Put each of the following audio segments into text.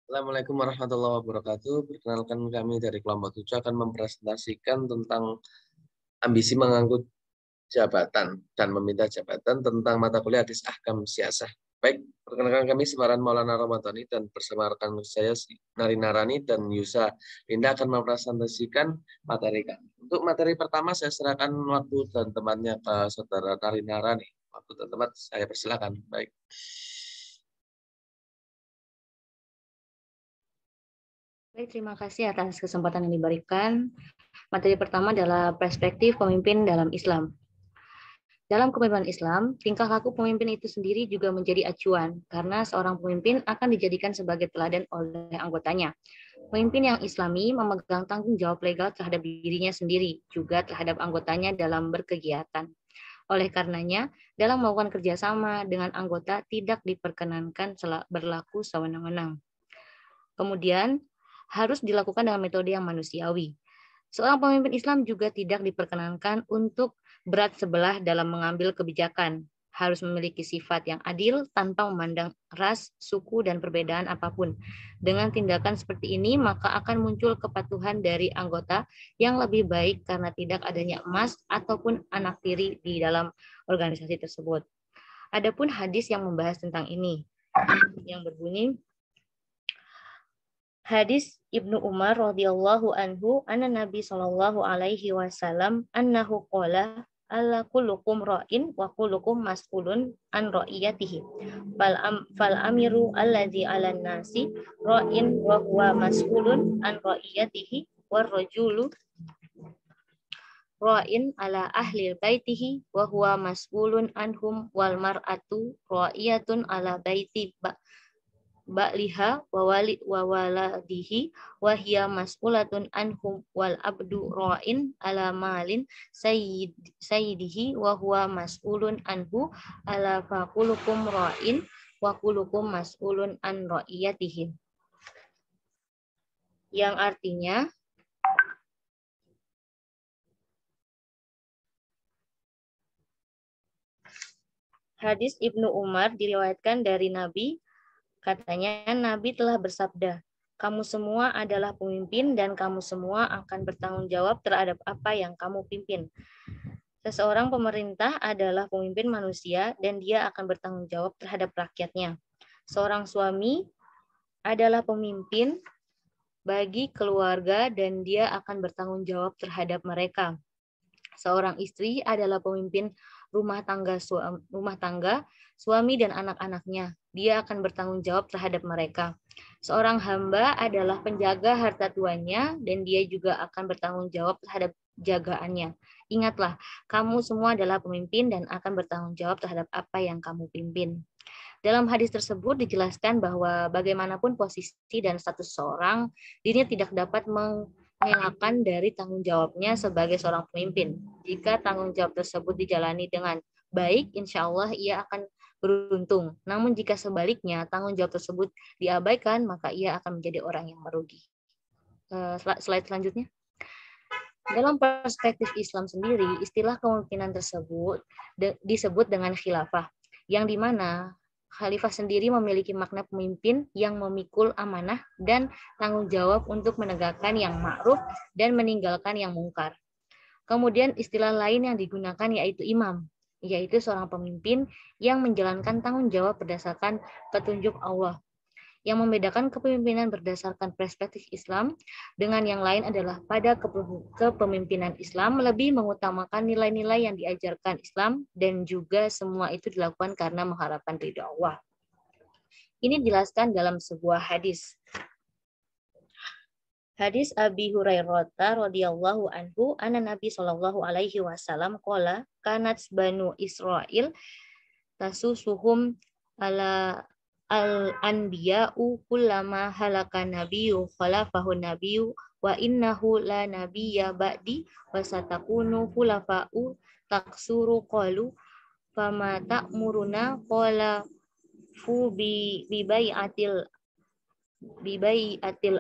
Assalamualaikum warahmatullahi wabarakatuh. Perkenalkan kami dari kelompok 7 akan mempresentasikan tentang ambisi mengangkut jabatan dan meminta jabatan tentang mata kuliah hadis ahkam siasah. Baik, perkenalkan kami Semaran Maulana Ramadhani dan bersama rekan saya Nari Narani dan Yusa Linda akan mempresentasikan materi kami. Untuk materi pertama saya serahkan waktu dan tempatnya ke Saudara Nari Narani. Waktu dan tempat saya persilakan. Baik. Baik, terima kasih atas kesempatan yang diberikan. Materi pertama adalah perspektif pemimpin dalam Islam. Dalam kepemimpinan Islam, tingkah laku pemimpin itu sendiri juga menjadi acuan, karena seorang pemimpin akan dijadikan sebagai teladan oleh anggotanya. Pemimpin yang Islami memegang tanggung jawab legal terhadap dirinya sendiri, juga terhadap anggotanya dalam berkegiatan. Oleh karenanya, dalam melakukan kerjasama dengan anggota tidak diperkenankan berlaku sewenang-wenang. Kemudian, harus dilakukan dengan metode yang manusiawi. Seorang pemimpin Islam juga tidak diperkenankan untuk berat sebelah dalam mengambil kebijakan. Harus memiliki sifat yang adil tanpa memandang ras, suku, dan perbedaan apapun. Dengan tindakan seperti ini, maka akan muncul kepatuhan dari anggota yang lebih baik karena tidak adanya emas ataupun anak tiri di dalam organisasi tersebut. Adapun hadis yang membahas tentang ini, yang berbunyi, hadis Ibnu Umar radhiyallahu anhu anna Nabi sallallahu alaihi wasallam annahu qala alla kullukum ra'in wa kullukum mas'ulun an ra'iyatihi fal amiru alladzi 'alan nasi ra'in wa huwa mas'ulun an ra'iyatihi war rajulu ra'in ala ahli baitihi wa huwa mas'ulun anhum wal mar'atu ra'iyatun ala baiti ba'liha wa waladihi wa hiya mas'ulatun anhum wal abdu ra'in ala malin sayyidihi wa huwa mas'ulun anhu ala faqulukum ra'in wa kulukum mas'ulun an ra'iyatihi. Yang artinya, hadis Ibnu Umar diriwayatkan dari Nabi. Katanya, Nabi telah bersabda, kamu semua adalah pemimpin dan kamu semua akan bertanggung jawab terhadap apa yang kamu pimpin. Seseorang pemerintah adalah pemimpin manusia dan dia akan bertanggung jawab terhadap rakyatnya. Seorang suami adalah pemimpin bagi keluarga dan dia akan bertanggung jawab terhadap mereka. Seorang istri adalah pemimpin rumah tangga, suami dan anak-anaknya. Dia akan bertanggung jawab terhadap mereka. Seorang hamba adalah penjaga harta tuannya dan dia juga akan bertanggung jawab terhadap jagaannya. Ingatlah, kamu semua adalah pemimpin dan akan bertanggung jawab terhadap apa yang kamu pimpin. Dalam hadis tersebut dijelaskan bahwa bagaimanapun posisi dan status seorang, dirinya tidak dapat mengelakkan dari tanggung jawabnya sebagai seorang pemimpin. Jika tanggung jawab tersebut dijalani dengan baik, insya Allah ia akan beruntung. Namun jika sebaliknya tanggung jawab tersebut diabaikan, maka ia akan menjadi orang yang merugi. Slide selanjutnya. Dalam perspektif Islam sendiri, istilah kepemimpinan tersebut disebut dengan khilafah, yang dimana khalifah sendiri memiliki makna pemimpin yang memikul amanah dan tanggung jawab untuk menegakkan yang ma'ruf dan meninggalkan yang mungkar. Kemudian istilah lain yang digunakan yaitu imam, yaitu seorang pemimpin yang menjalankan tanggung jawab berdasarkan petunjuk Allah. Yang membedakan kepemimpinan berdasarkan perspektif Islam dengan yang lain adalah pada kepemimpinan Islam lebih mengutamakan nilai-nilai yang diajarkan Islam dan juga semua itu dilakukan karena mengharapkan ridha Allah. Ini dijelaskan dalam sebuah hadis. Hadis Abi Hurairah radhiyallahu anhu anna Nabi sallallahu alaihi wasallam qala kanat banu Israil tasusuhum ala al-anbiya'u kullama halaka nabiyyu khalafahu nabiyyu wa innahu la nabiyya ba'di wa satakunu khulafa'u taksuru qalu fama ta'muruna qala fu bi bai'atil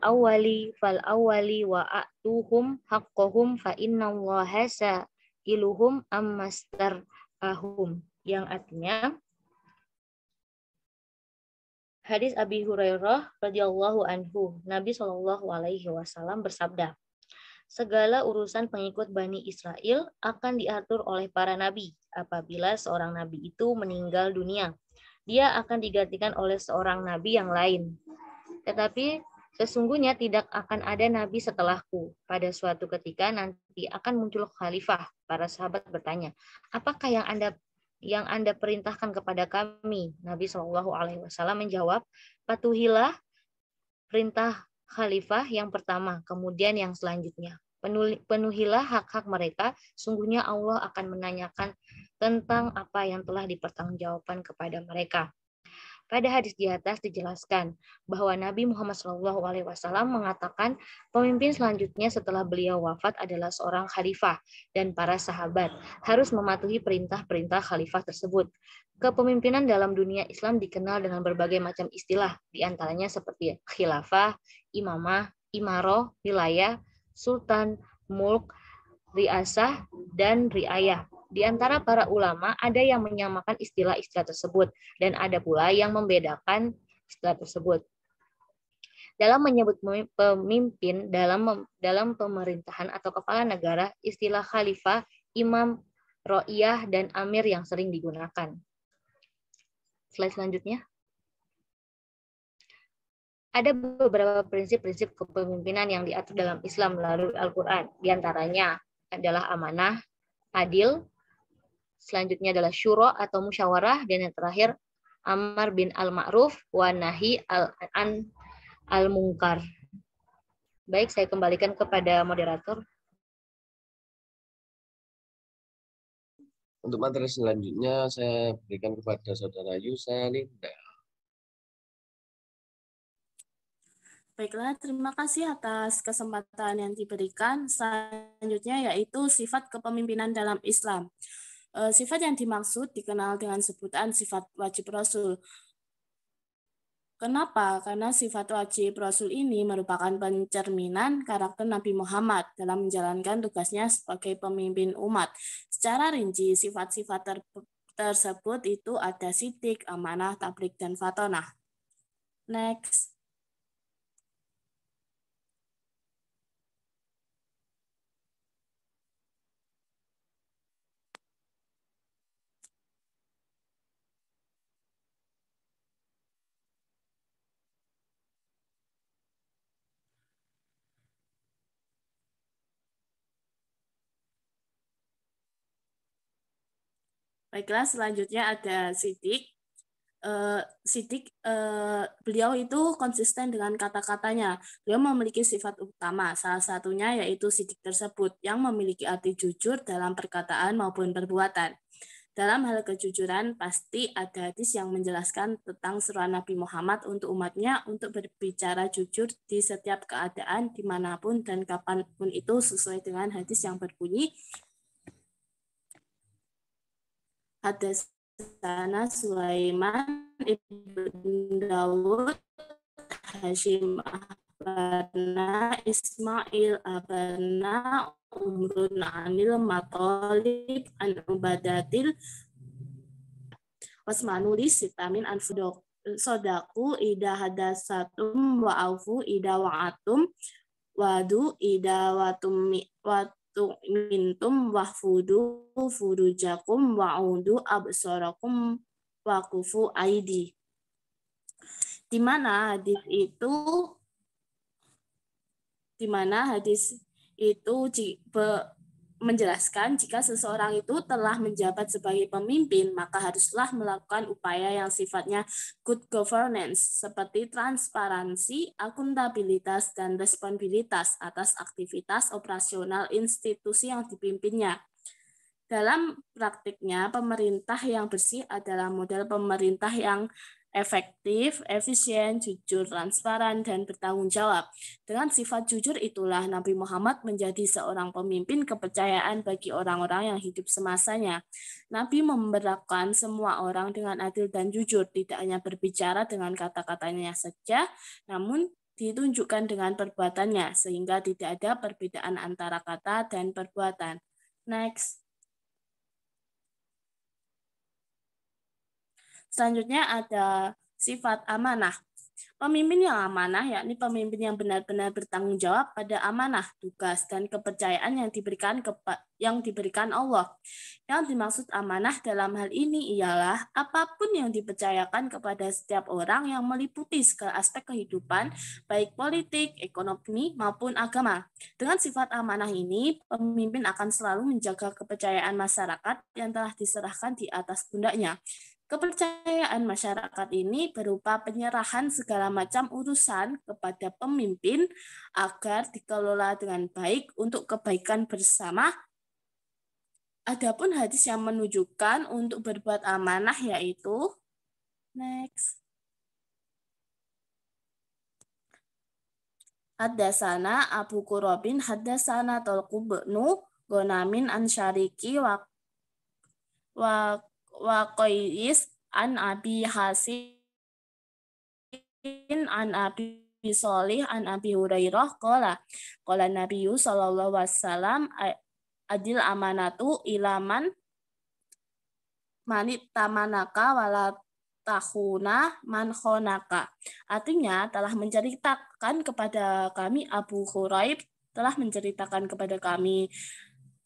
awwali fal awwali wa a'tuhum haqqahum fa innallaha sa'iluhum ammastarahum, yang artinya Hadis Abi Hurairah radhiyallahu anhu, Nabi Shallallahu alaihi wasallam bersabda, segala urusan pengikut Bani Israel akan diatur oleh para nabi. Apabila seorang nabi itu meninggal dunia, dia akan digantikan oleh seorang nabi yang lain. Tetapi sesungguhnya tidak akan ada nabi setelahku. Pada suatu ketika nanti akan muncul khalifah. Para sahabat bertanya, apakah yang Anda perintahkan kepada kami? Nabi Shallallahu alaihi wasallam menjawab, patuhilah perintah khalifah yang pertama, kemudian yang selanjutnya. Penuhilah hak-hak mereka, sungguhnya Allah akan menanyakan tentang apa yang telah dipertanggungjawabkan kepada mereka. Pada hadis di atas dijelaskan bahwa Nabi Muhammad SAW mengatakan pemimpin selanjutnya setelah beliau wafat adalah seorang khalifah dan para sahabat harus mematuhi perintah-perintah khalifah tersebut. Kepemimpinan dalam dunia Islam dikenal dengan berbagai macam istilah, diantaranya seperti khilafah, imamah, imaroh, wilayah, sultan, mulk, riasah, dan riayah. Di antara para ulama ada yang menyamakan istilah-istilah tersebut dan ada pula yang membedakan istilah tersebut. Dalam menyebut pemimpin dalam pemerintahan atau kepala negara, istilah khalifah, imam, ro'iyah, dan amir yang sering digunakan. Slide selanjutnya. Ada beberapa prinsip-prinsip kepemimpinan yang diatur dalam Islam melalui Al-Quran. Di antaranya adalah amanah, adil, selanjutnya adalah syuro atau musyawarah, dan yang terakhir amar bin al-ma'ruf wa nahi al-munkar. Baik, saya kembalikan kepada moderator. Untuk materi selanjutnya saya berikan kepada Saudara Yusalinda. Baiklah, terima kasih atas kesempatan yang diberikan. Selanjutnya yaitu sifat kepemimpinan dalam Islam. Sifat yang dimaksud dikenal dengan sebutan sifat wajib Rasul. Kenapa? Karena sifat wajib Rasul ini merupakan pencerminan karakter Nabi Muhammad dalam menjalankan tugasnya sebagai pemimpin umat. Secara rinci, sifat-sifat tersebut itu ada sidik, amanah, tabligh, dan fatonah. Next. Baiklah, selanjutnya ada sidik. Beliau itu konsisten dengan kata-katanya. Beliau memiliki sifat utama, salah satunya yaitu sidik tersebut yang memiliki arti jujur dalam perkataan maupun perbuatan. Dalam hal kejujuran, pasti ada hadis yang menjelaskan tentang seruan Nabi Muhammad untuk umatnya untuk berbicara jujur di setiap keadaan, dimanapun dan kapanpun itu sesuai dengan hadis yang berbunyi, Hadatsana Sulaiman ibn Dawud Hashim akhbarana Ismail akhbarana Umrun anil Matalib an Ubadatil Wasmanuli sitamin an sodaku ida hadasatum wa aufu ida wa'atum wadu ida watum mintum wahfudu furujakum wa'udu absarakum wakufu aidi. Di mana hadis itu menjelaskan jika seseorang itu telah menjabat sebagai pemimpin, maka haruslah melakukan upaya yang sifatnya good governance, seperti transparansi, akuntabilitas, dan responsibilitas atas aktivitas operasional institusi yang dipimpinnya. Dalam praktiknya, pemerintah yang bersih adalah model pemerintah yang efektif, efisien, jujur, transparan, dan bertanggung jawab. Dengan sifat jujur itulah Nabi Muhammad menjadi seorang pemimpin kepercayaan bagi orang-orang yang hidup semasanya. Nabi memperlakukan semua orang dengan adil dan jujur, tidak hanya berbicara dengan kata-katanya saja, namun ditunjukkan dengan perbuatannya, sehingga tidak ada perbedaan antara kata dan perbuatan. Next. Selanjutnya ada Sifat amanah. Pemimpin yang amanah yakni pemimpin yang benar-benar bertanggung jawab pada amanah, tugas, dan kepercayaan yang diberikan Allah. Yang dimaksud amanah dalam hal ini ialah apapun yang dipercayakan kepada setiap orang yang meliputi segala aspek kehidupan, baik politik, ekonomi, maupun agama. Dengan sifat amanah ini, pemimpin akan selalu menjaga kepercayaan masyarakat yang telah diserahkan di atas pundaknya. Kepercayaan masyarakat ini berupa penyerahan segala macam urusan kepada pemimpin agar dikelola dengan baik untuk kebaikan bersama. Adapun hadis yang menunjukkan untuk berbuat amanah yaitu next. Haddasana Abu Qurabin haddasana Talq bin Gonamin an Syariki wa Qais an Abi Hasin an Abi Shalih an Abi Hurairah qala Nabiyyu sallallahu alaihi wasallam adil amanatu ilaman manit tamanaka wala tahuna man khonaka. Artinya telah menceritakan kepada kami Abu Huraib telah menceritakan kepada kami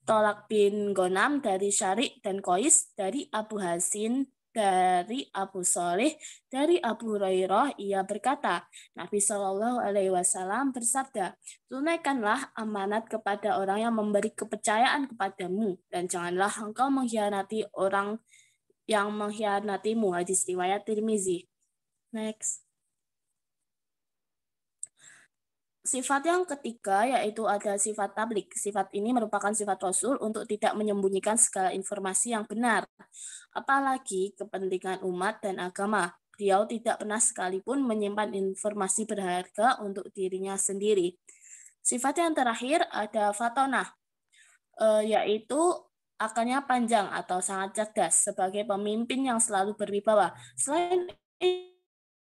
Tolak bin Gonam dari Syarik dan Qais dari Abu Hasin dari Abu Shalih dari Abu Hurairah, ia berkata, Nabi Shallallahu Alaihi Wasallam bersabda, tunaikanlah amanat kepada orang yang memberi kepercayaan kepadamu dan janganlah engkau mengkhianati orang yang mengkhianatimu. Hadis riwayat Tirmizi. Next. Sifat yang ketiga yaitu ada sifat tablik. Sifat ini merupakan sifat Rasul untuk tidak menyembunyikan segala informasi yang benar, apalagi kepentingan umat dan agama. Beliau tidak pernah sekalipun menyimpan informasi berharga untuk dirinya sendiri. Sifat yang terakhir ada fatonah, yaitu akalnya panjang atau sangat cerdas sebagai pemimpin yang selalu berwibawa. Selain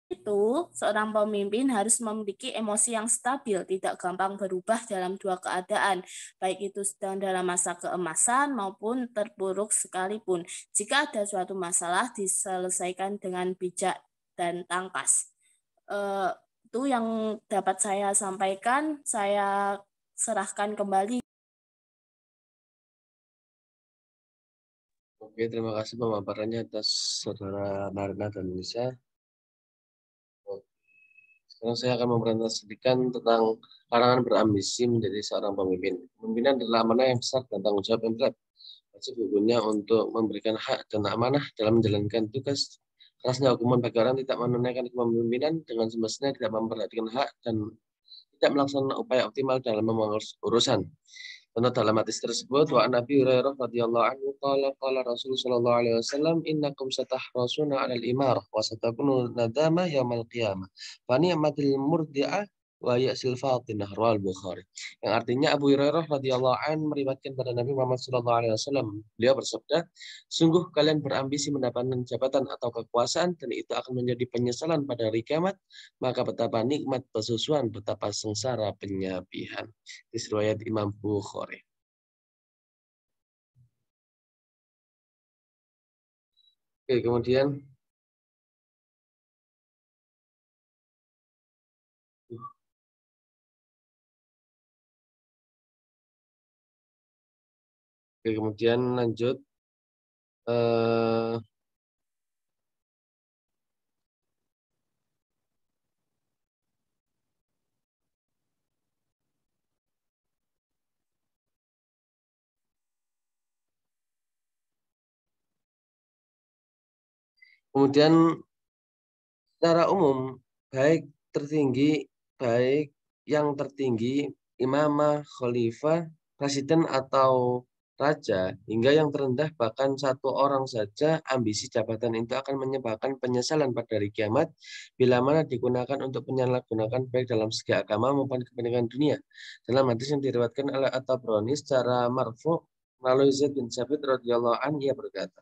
itu, seorang pemimpin harus memiliki emosi yang stabil, tidak gampang berubah dalam dua keadaan, baik itu sedang dalam masa keemasan maupun terpuruk sekalipun. Jika ada suatu masalah, diselesaikan dengan bijak dan tangkas. Itu yang dapat saya sampaikan, saya serahkan kembali. Oke, terima kasih pemaparannya atas Saudara Marina dan Nisa. Sekarang saya akan mempresentasikan tentang larangan berambisi menjadi seorang pemimpin. Kepemimpinan adalah amanah yang besar dan tanggung jawab yang berat. Wajib hukumnya untuk memberikan hak dan amanah dalam menjalankan tugas. Kerasnya hukuman bagi orang tidak menunaikan kepemimpinan dengan semestinya, tidak memperhatikan hak dan tidak melaksanakan upaya optimal dalam mengurus urusan. Contoh dalam hadis tersebut, wa Nabi Hurairah radhiyallahu anhu qala Rasulullah sallallahu alaihi wasallam innakum satahrasuna 'alal imarah wa satakunu nadama yaumil qiyamah. Fa ni'matil murdi'ah wa ya'sil fatinah rawal Bukhari. Yang artinya Abu Hurairah radhiyallahu anhu meriwayatkan pada Nabi Muhammad sallallahu alaihi wasallam, beliau bersabda, sungguh kalian berambisi mendapatkan jabatan atau kekuasaan dan itu akan menjadi penyesalan pada hari kiamat, maka betapa nikmat pesusuan, betapa sengsara penyapihan. Riwayat Imam Bukhari. Oke, kemudian lanjut. Kemudian secara umum, baik yang tertinggi, imamah, khalifah, presiden atau raja, hingga yang terendah bahkan satu orang saja, ambisi jabatan itu akan menyebabkan penyesalan pada hari kiamat, bila mana digunakan untuk penyalahgunaan baik dalam segi agama maupun kepentingan dunia. Dalam hadis yang diriwayatkan oleh At-Tabrani secara marfu melalui Zaid bin Sabit radhiyallahu anhu, ia berkata,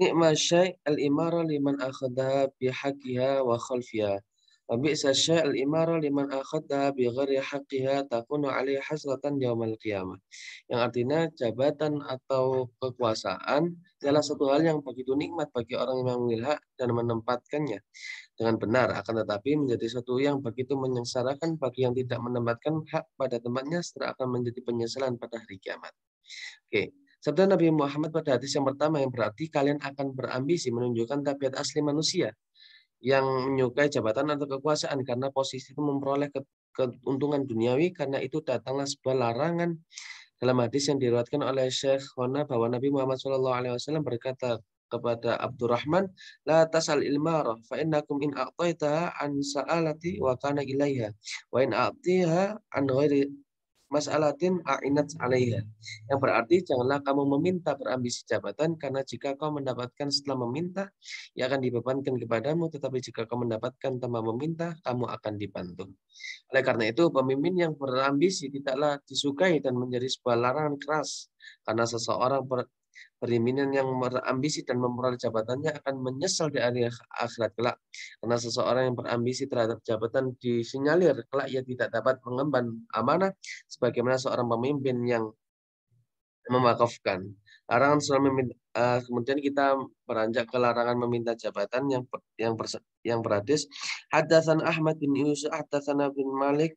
Ni'ma syai' al-imara liman akhadha bihaqqiha wa khalfiha Wabi'sa syai'ul imara liman akhadha bi ghairi haqqiha takunu 'alaihi hasratan yaumal qiyamah. Yang artinya jabatan atau kekuasaan adalah satu hal yang begitu nikmat bagi orang yang mengambil hak dan menempatkannya dengan benar, akan tetapi menjadi sesuatu yang begitu menyengsarakan bagi yang tidak menempatkan hak pada tempatnya, serta akan menjadi penyesalan pada hari kiamat. Oke. Sabda Nabi Muhammad pada hadis yang pertama yang berarti kalian akan berambisi menunjukkan tabiat asli manusia yang menyukai jabatan atau kekuasaan karena posisi itu memperoleh keuntungan duniawi, karena itu datanglah sebuah larangan dalam hadis yang diriwayatkan oleh Syekh Khona bahwa Nabi Muhammad SAW berkata kepada Abdurrahman, la tasal ilmarah fa innakum in a'taitaha an sa'alati wa kana ilaiha wa in a'tiha an ghairi mas'alatin a'inat 'alaiha. Yang berarti janganlah kamu meminta berambisi jabatan, karena jika kau mendapatkan setelah meminta, ia akan dibebankan kepadamu, tetapi jika kau mendapatkan tanpa meminta, kamu akan dibantu. Oleh karena itu, pemimpin yang berambisi tidaklah disukai dan menjadi sebuah larangan keras, karena seseorang pemimpin yang berambisi dan memperoleh jabatannya akan menyesal di hari akhirat kelak. Karena seseorang yang berambisi terhadap jabatan disinyalir kelak ia tidak dapat mengemban amanah sebagaimana seorang pemimpin yang mewakafkan. Larangan kemudian kita beranjak ke larangan meminta jabatan yang berhadis Haddatsan Ahmad bin Yusuf haddatsana bin Malik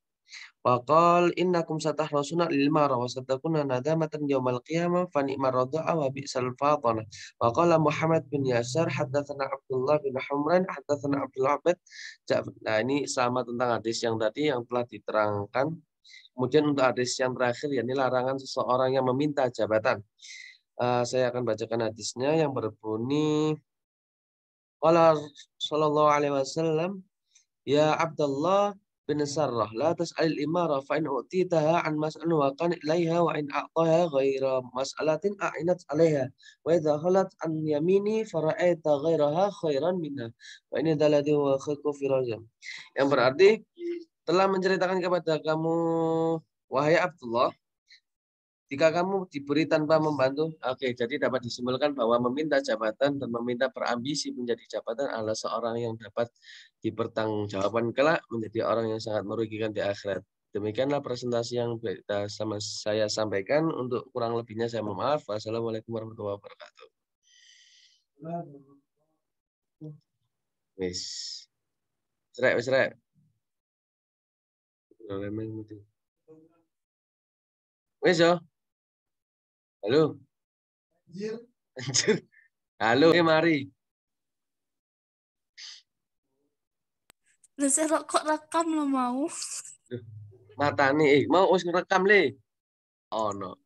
waqal innakum satahrasuna lil mara wa satakuna nadamatan yaumal qiyamah fa ni'mar radha'a wa bi'sal fatana. Wa qala Muhammad bin Yasar haddatsana Abdullah bin Humran haddatsana Abdul Abad. Nah, ini sama tentang hadis yang tadi yang telah diterangkan. Kemudian untuk hadis yang terakhir, yakni larangan seseorang yang meminta jabatan. Saya akan bacakan hadisnya yang berbunyi qala sallallahu alaihi wasallam, ya Abdullah bin Sarrah, la tas'alil imara fa in u'titaha an mas'alin wa kan ilaiha wa in a'taha ghaira mas'alatin a'inat 'alaiha wa idza khalat an yamini fara'aita ghairaha khairan minha wa in dalati wa khairu fi rajam. Yang berarti telah menceritakan kepada kamu wahai Abdullah, jika kamu diberi tanpa membantu, jadi dapat disimpulkan bahwa meminta jabatan dan meminta berambisi menjadi jabatan adalah seorang yang dapat dipertanggungjawabkan kelak menjadi orang yang sangat merugikan di akhirat. Demikianlah presentasi yang saya sampaikan. Untuk kurang lebihnya saya mohon maaf. Wassalamualaikum warahmatullahi wabarakatuh. Wis. Srek. Wis yo. Halo. Anjir. Halo, mari. Saya kok rekam lo mau? Mata nih, mau us ngerekam le. Oh no.